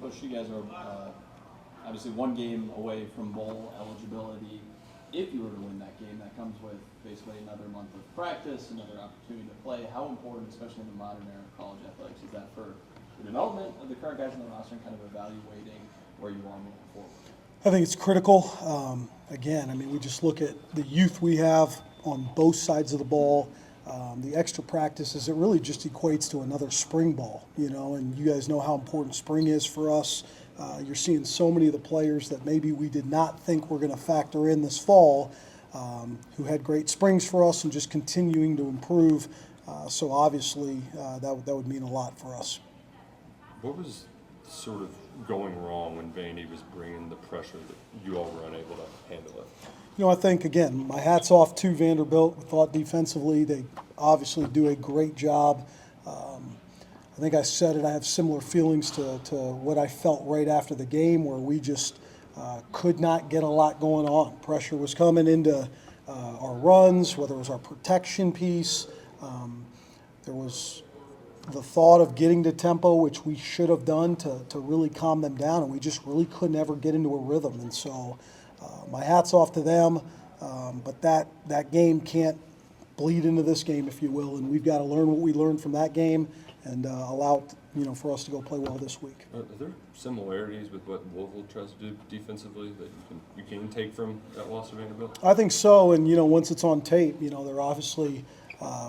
Coach, you guys are obviously one game away from bowl eligibility. If you were to win that game, that comes with basically another month of practice, another opportunity to play. How important, especially in the modern era of college athletics, is that for the development of the current guys in the roster and kind of evaluating where you are moving forward? I think it's critical. Again, I mean, we just look at the youth we have on both sides of the ball. The extra practices, it really just equates to another spring ball, and you guys know how important spring is for us. You're seeing so many of the players that maybe we did not think were going to factor in this fall, who had great springs for us and just continuing to improve. So obviously that would mean a lot for us. What was sort of going wrong when Vandy was bringing the pressure that you all were unable to handle it? I think, again, my hat's off to Vanderbilt. We thought defensively they obviously do a great job. I think I said it, I have similar feelings to what I felt right after the game, where we just could not get a lot going on. Pressure was coming into our runs, whether it was our protection piece. There was the thought of getting to tempo, which we should have done to really calm them down, and we just really couldn't ever get into a rhythm. And so my hat's off to them, but that game can't bleed into this game, if you will, and we've got to learn what we learned from that game and allow it, for us to go play well this week. Are there similarities with what Louisville tries to do defensively that you can take from that loss to Vanderbilt? I think so, and once it's on tape, they're obviously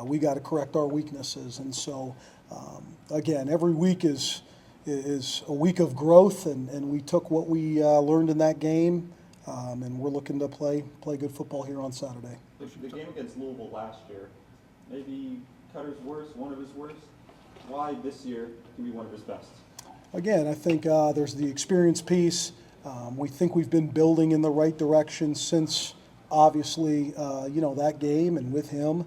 we got to correct our weaknesses, and so again, every week is a week of growth, and we took what we learned in that game, and we're looking to play good football here on Saturday. The game against Louisville last year, maybe Cutter's worst, one of his worst. Why this year can be one of his best? Again, I think there's the experience piece. We think we've been building in the right direction since, obviously, that game and with him.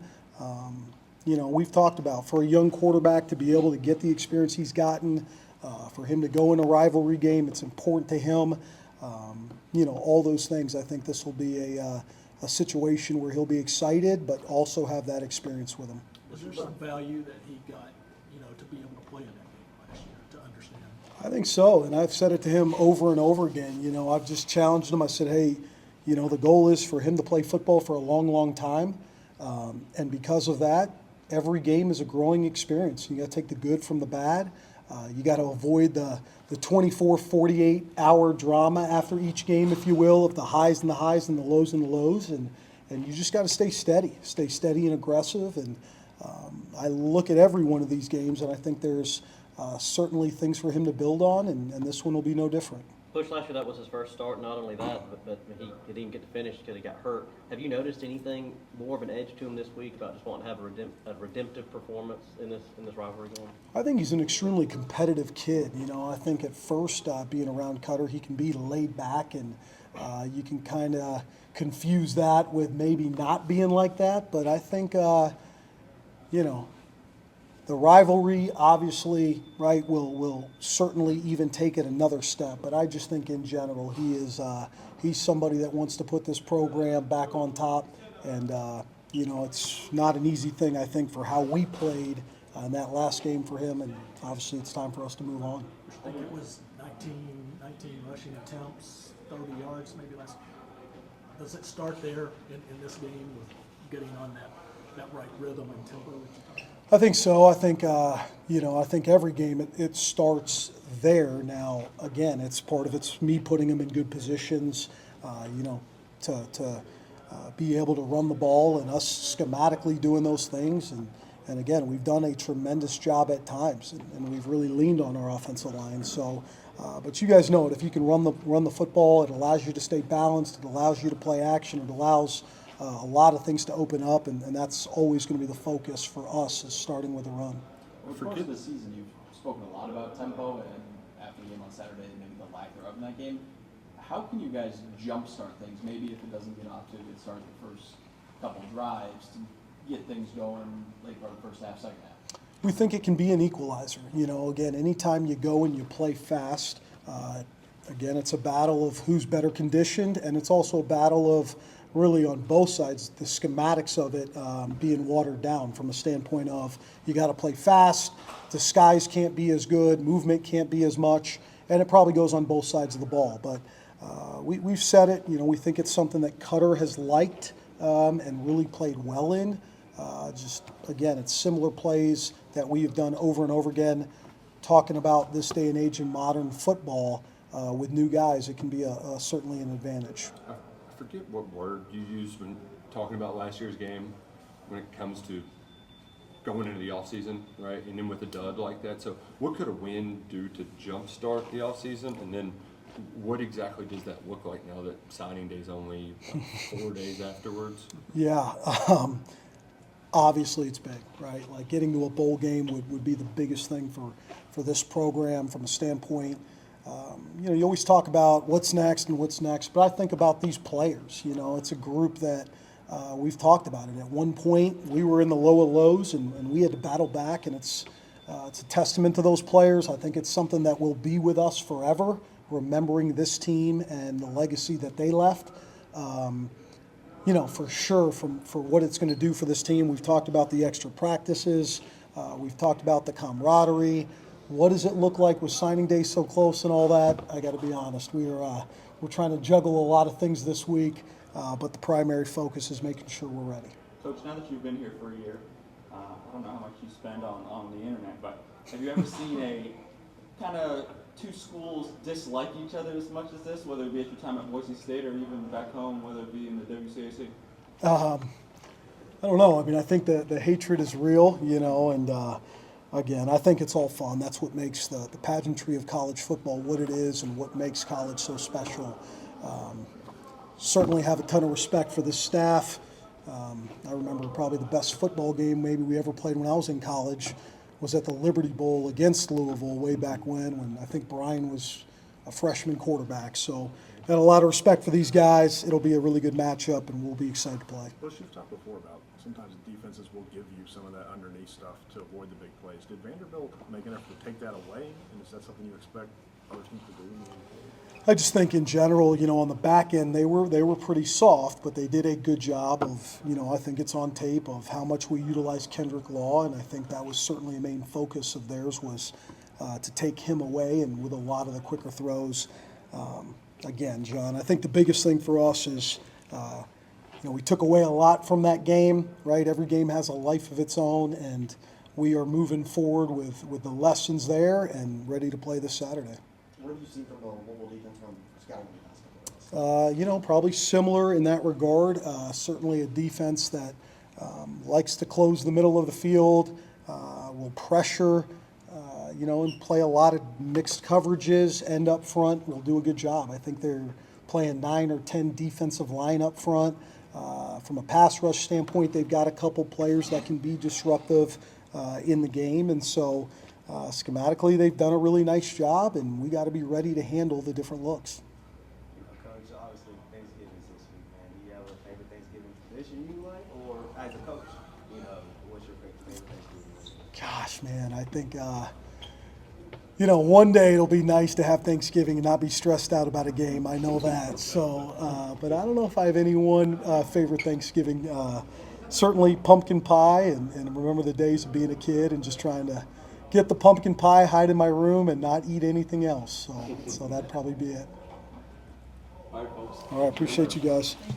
We've talked about, for a young quarterback to be able to get the experience he's gotten, for him to go in a rivalry game, it's important to him. All those things. I think this will be a situation where he'll be excited, but also have that experience with him. Was there some value that he got, to be able to play in that game last year, to understand? I think so, and I've said it to him over and over again. I've just challenged him. I said, hey, the goal is for him to play football for a long, long time, and because of that, every game is a growing experience. You got to take the good from the bad. You got to avoid the 24, 48-hour drama after each game, if you will, of the highs and the highs and the lows and the lows, and you just got to stay steady and aggressive. And I look at every one of these games, and I think there's certainly things for him to build on, and this one will be no different. Coach, last year that was his first start. Not only that, but he didn't get to finish because he got hurt. Have you noticed anything more of an edge to him this week about just wanting to have a redemptive performance in this rivalry game? I think he's an extremely competitive kid. I think at first being around Cutter, he can be laid back, and you can kind of confuse that with maybe not being like that. But I think the rivalry, obviously, right, will certainly even take it another step. But I just think in general he's somebody that wants to put this program back on top. And, it's not an easy thing, I think, for how we played in that last game for him. And obviously it's time for us to move on. I think it was 19 rushing attempts, 30 yards maybe last. Does it start there in this game with getting on that right rhythm and tempo that you talked about? I think so. I think, I think every game it starts there. Now, again, it's me putting them in good positions, to be able to run the ball and us schematically doing those things. And again, we've done a tremendous job at times, and we've really leaned on our offensive line. So, but you guys know it. If you can run the football, it allows you to stay balanced. It allows you to play action. It allows a lot of things to open up, and that's always going to be the focus for us, is starting with the run. Over the course of the season, you've spoken a lot about tempo, and after the game on Saturday, maybe the lack thereof in that game. How can you guys jumpstart things? Maybe if it doesn't get off to a good start the first couple drives, to get things going late part of the first half, second half? We think it can be an equalizer. Again, anytime you go and you play fast, again, it's a battle of who's better conditioned, and it's also a battle of really on both sides, the schematics of it being watered down from a standpoint of you got to play fast, the skies can't be as good, movement can't be as much, and it probably goes on both sides of the ball. But we've said it, you know, we think it's something that Cutter has liked and really played well in. Just, again, it's similar plays that we have done over and over again. Talking about this day and age in modern football with new guys, it can be certainly an advantage. I forget what word you used when talking about last year's game when it comes to going into the offseason, right? And then with a dud like that. So what could a win do to jumpstart the offseason? And then what exactly does that look like now that signing day is only 4 days afterwards? Yeah, obviously it's big, right? Like getting to a bowl game would be the biggest thing for this program from a standpoint. You know, you always talk about what's next, but I think about these players. You know, it's a group that we've talked about it. At one point, we were in the lower lows, and we had to battle back, and it's a testament to those players. I think it's something that will be with us forever, remembering this team and the legacy that they left. You know, for sure, for what it's going to do for this team. We've talked about the extra practices. We've talked about the camaraderie. What does it look like with signing day so close and all that? I got to be honest. We're trying to juggle a lot of things this week, but the primary focus is making sure we're ready. Coach, now that you've been here for a year, I don't know how much you spend on the internet, but have you ever seen a kind of two schools dislike each other as much as this, whether it be at your time at Boise State or even back home, whether it be in the WCAC? I don't know. I mean, I think the hatred is real, you know, and again, I think it's all fun. That's what makes the pageantry of college football what it is and what makes college so special. Certainly have a ton of respect for this staff. I remember probably the best football game maybe we ever played when I was in college was at the Liberty Bowl against Louisville way back when I think Brian was a freshman quarterback. So got a lot of respect for these guys. It'll be a really good matchup, and we'll be excited to play. Well, you've talked before about sometimes defenses will give you some of that underneath stuff to avoid the big plays. Did Vanderbilt make an effort to take that away, and is that something you expect other teams to do? I just think in general, you know, on the back end, they were pretty soft, but they did a good job of, you know, I think it's on tape of how much we utilize Kendrick Law, and I think that was certainly a main focus of theirs was to take him away and with a lot of the quicker throws. Again, John, I think the biggest thing for us is, you know, we took away a lot from that game, right? Every game has a life of its own, and we are moving forward with the lessons there and ready to play this Saturday. What have you seen from a mobile defense from scouting the past couple of days? You know, probably similar in that regard. Certainly a defense that likes to close the middle of the field, will pressure, you know, and play a lot of mixed coverages, end up front. Will do a good job. I think they're playing 9 or 10 defensive line up front. From a pass rush standpoint, they've got a couple players that can be disruptive in the game, and so schematically they've done a really nice job, and we got to be ready to handle the different looks. You know, Coach, obviously Thanksgiving's this week, man. Do you have a favorite Thanksgiving tradition you like, or as a coach, you know, what's your favorite Thanksgiving? Gosh, man, I think, you know, one day it'll be nice to have Thanksgiving and not be stressed out about a game. I know that. So, but I don't know if I have any one favorite Thanksgiving. Certainly pumpkin pie, and remember the days of being a kid and just trying to get the pumpkin pie, hide in my room, and not eat anything else. So that'd probably be it. All right, folks. All right, appreciate you guys.